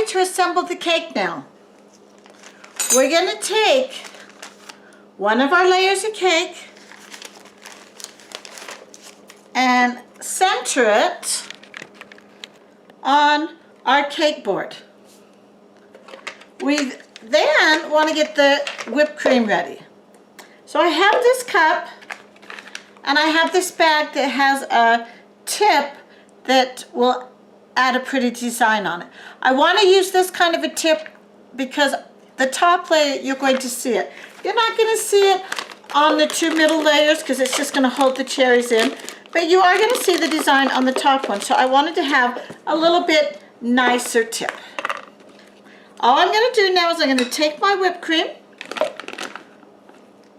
ready to assemble the cake now. We're going to take one of our layers of cake and center it on our cake board. We then want to get the whipped cream ready. So I have this cup and I have this bag that has a tip that will add a pretty design on it. I want to use this kind of a tip because the top layer, you're going to see it. You're not going to see it on the two middle layers because it's just going to hold the cherries in, but you are going to see the design on the top one. So I wanted to have a little bit nicer tip. All I'm going to do now is I'm going to take my whipped cream,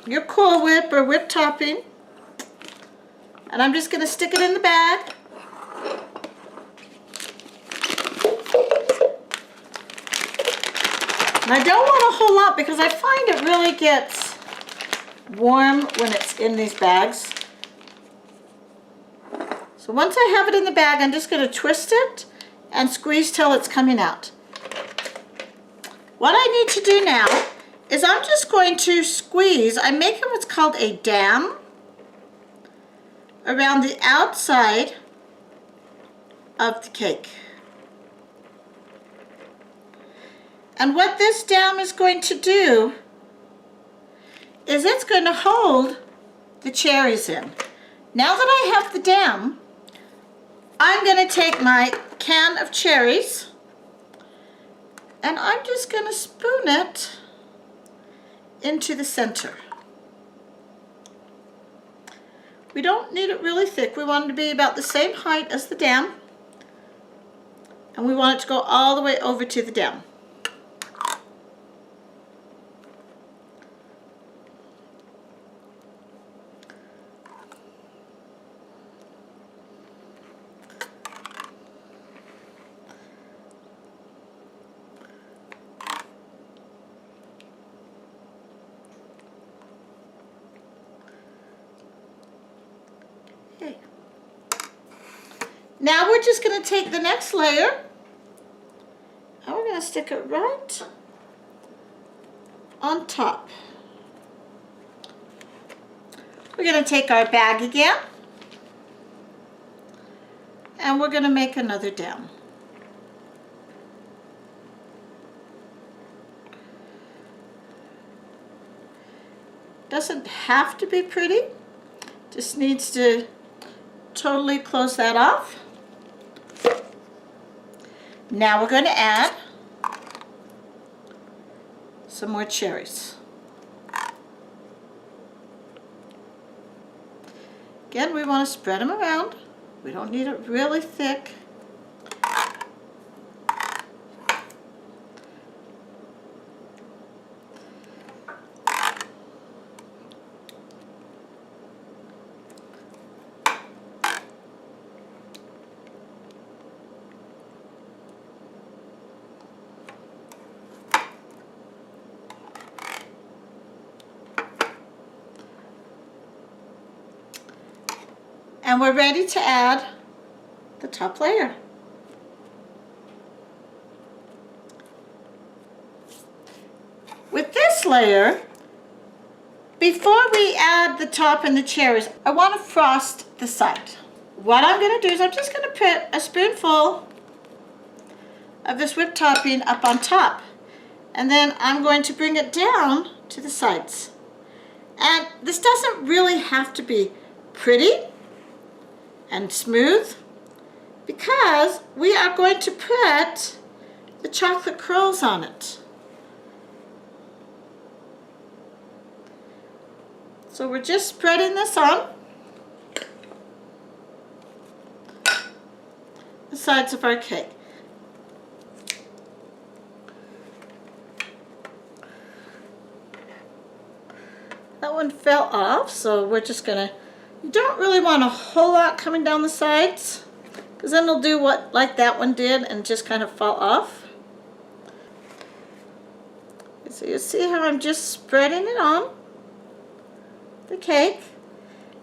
your Cool Whip or whipped topping, and I'm just going to stick it in the bag. And I don't want a whole lot because I find it really gets warm when it's in these bags. So once I have it in the bag, I'm just going to twist it and squeeze till it's coming out. What I need to do now is I'm just going to squeeze. I'm making what's called a dam around the outside of the cake. And what this dam is going to do is it's going to hold the cherries in. Now that I have the dam, I'm going to take my can of cherries and I'm just going to spoon it into the center. We don't need it really thick. We want it to be about the same height as the dam, and we want it to go all the way over to the dam. Okay. Now we're just going to take the next layer and we're going to stick it right on top. We're going to take our bag again and we're going to make another dam. Doesn't have to be pretty, just needs to totally close that off. Now we're going to add some more cherries. Again, we want to spread them around. We don't need it really thick. And we're ready to add the top layer. With this layer, before we add the top and the cherries, I want to frost the side. What I'm going to do is I'm just going to put a spoonful of this whipped topping up on top. And then I'm going to bring it down to the sides. And this doesn't really have to be pretty and smooth because we are going to put the chocolate curls on it. So we're just spreading this on the sides of our cake. That one fell off, so we're just gonna, you don't really want a whole lot coming down the sides because then it'll do what like that one did and just kind of fall off. So you see how I'm just spreading it on the cake.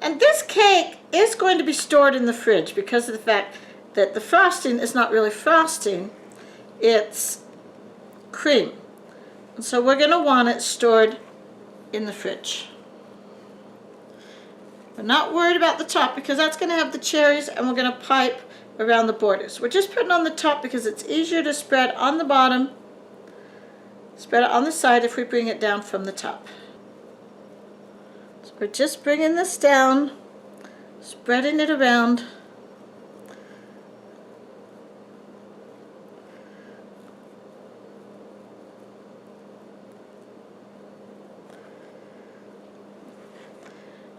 And this cake is going to be stored in the fridge because of the fact that the frosting is not really frosting, it's cream. And so we're going to want it stored in the fridge. We're not worried about the top because that's going to have the cherries, and we're going to pipe around the borders. We're just putting on the top because it's easier to spread on the bottom, spread it on the side if we bring it down from the top. So we're just bringing this down, spreading it around.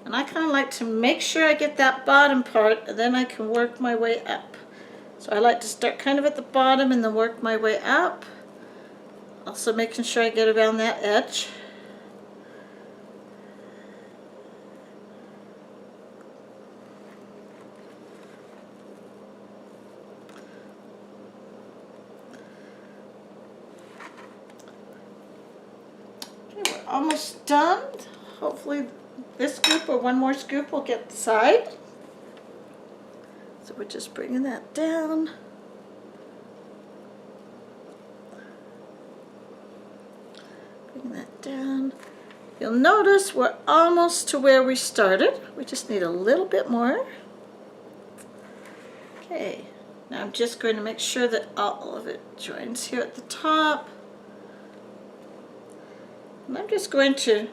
And I kind of like to make sure I get that bottom part, and then I can work my way up. So I like to start kind of at the bottom and then work my way up. Also making sure I get around that edge. Okay, we're almost done. Hopefully this scoop or one more scoop will get the side. So we're just bringing that down. Bring that down. You'll notice we're almost to where we started. We just need a little bit more. Okay, now I'm just going to make sure that all of it joins here at the top. And I'm just going to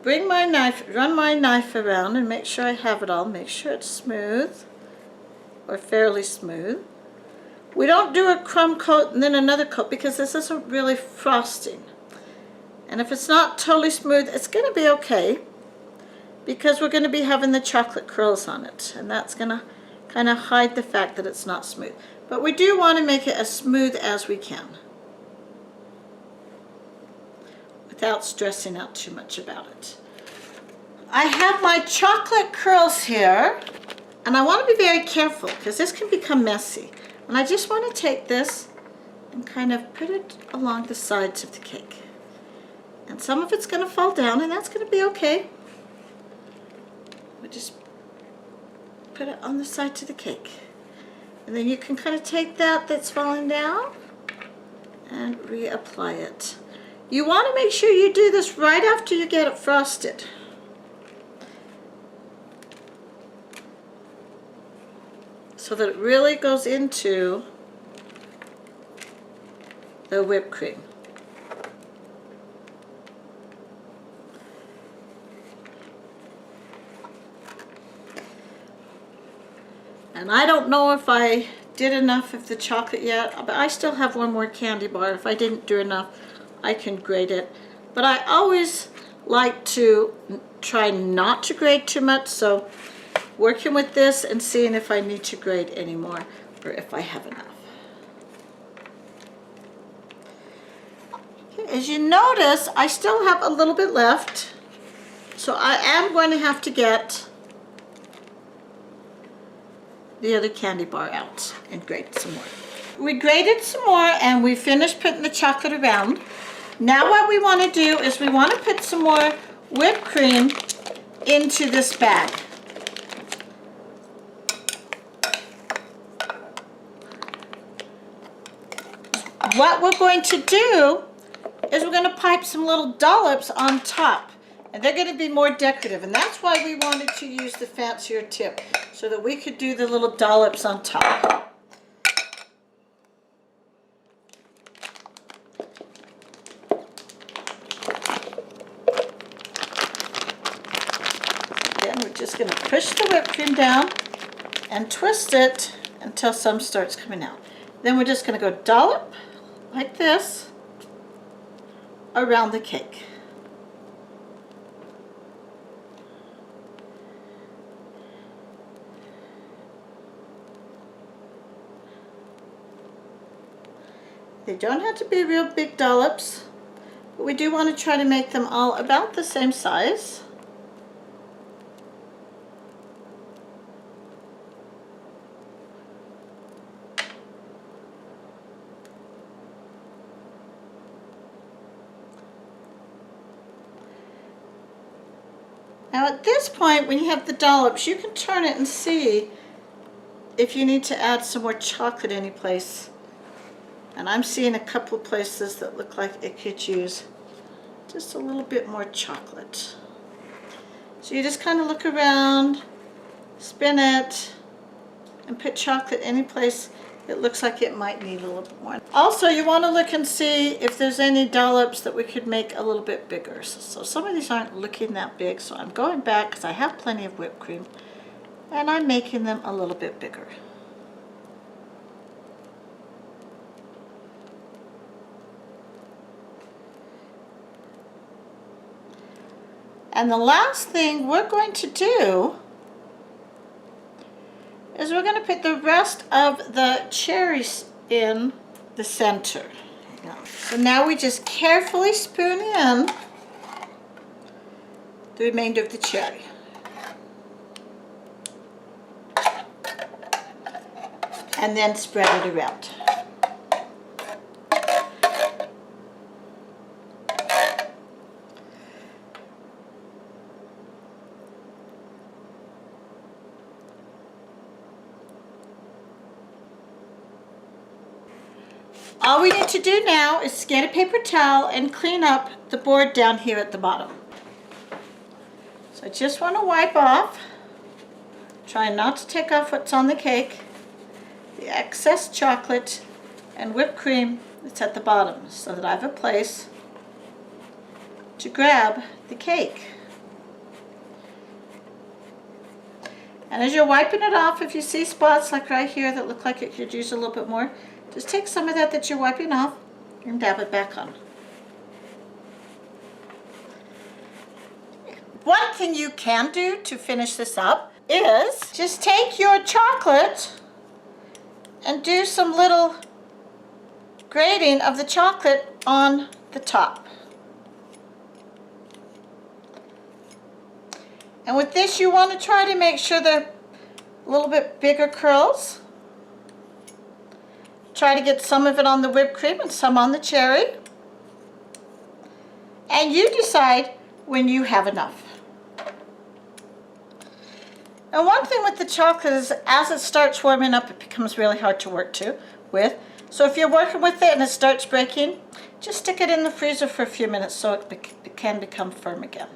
bring my knife, run my knife around and make sure I have it all. Make sure it's smooth, or fairly smooth. We don't do a crumb coat and then another coat because this isn't really frosting. And if it's not totally smooth, it's going to be okay because we're going to be having the chocolate curls on it. And that's going to kind of hide the fact that it's not smooth. But we do want to make it as smooth as we can without stressing out too much about it. I have my chocolate curls here, and I want to be very careful because this can become messy. And I just want to take this and kind of put it along the sides of the cake. And some of it's going to fall down, and that's going to be okay. We just put it on the sides of the cake. And then you can kind of take that's falling down and reapply it. You want to make sure you do this right after you get it frosted. So that it really goes into the whipped cream. And I don't know if I did enough of the chocolate yet, but I still have one more candy bar. If I didn't do enough, I can grate it. But I always like to try not to grate too much, so working with this and seeing if I need to grate any more or if I have enough. Okay, as you notice, I still have a little bit left, so I am going to have to get the other candy bar out and grate some more. We grated some more and we finished putting the chocolate around. Now what we want to do is we want to put some more whipped cream into this bag. What we're going to do is we're going to pipe some little dollops on top. And they're going to be more decorative. And that's why we wanted to use the fancier tip, so that we could do the little dollops on top. Again, we're just going to push the whipped cream down and twist it until some starts coming out. Then we're just going to go dollop like this around the cake. They don't have to be real big dollops, but we do want to try to make them all about the same size. Now at this point, when you have the dollops, you can turn it and see if you need to add some more chocolate any place And I'm seeing a couple of places that look like it could use just a little bit more chocolate. So you just kind of look around, spin it, and put chocolate any place it looks like it might need a little bit more. Also, you want to look and see if there's any dollops that we could make a little bit bigger. So some of these aren't looking that big, so I'm going back because I have plenty of whipped cream, and I'm making them a little bit bigger. And the last thing we're going to do is we're going to put the rest of the cherries in the center. So now we just carefully spoon in the remainder of the cherry. And then spread it around. All we need to do now is get a paper towel and clean up the board down here at the bottom. So I just want to wipe off, try not to take off what's on the cake, the excess chocolate and whipped cream that's at the bottom, so that I have a place to grab the cake. And as you're wiping it off, if you see spots like right here that look like it could use a little bit more, just take some of that you're wiping off and dab it back on. One thing you can do to finish this up is just take your chocolate and do some little grating of the chocolate on the top. And with this, you want to try to make sure they're a little bit bigger curls. Try to get some of it on the whipped cream and some on the cherry. And you decide when you have enough. And one thing with the chocolate is as it starts warming up, it becomes really hard to work with. So if you're working with it and it starts breaking, just stick it in the freezer for a few minutes so it can become firm again.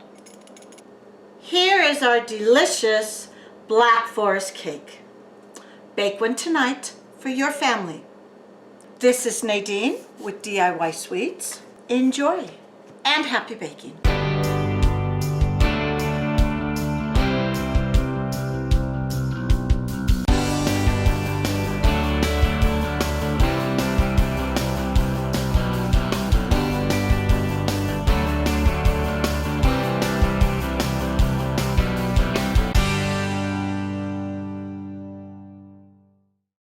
Here is our delicious Black Forest cake. Bake one tonight for your family. This is Nadine with DIY Sweets. Enjoy and happy baking.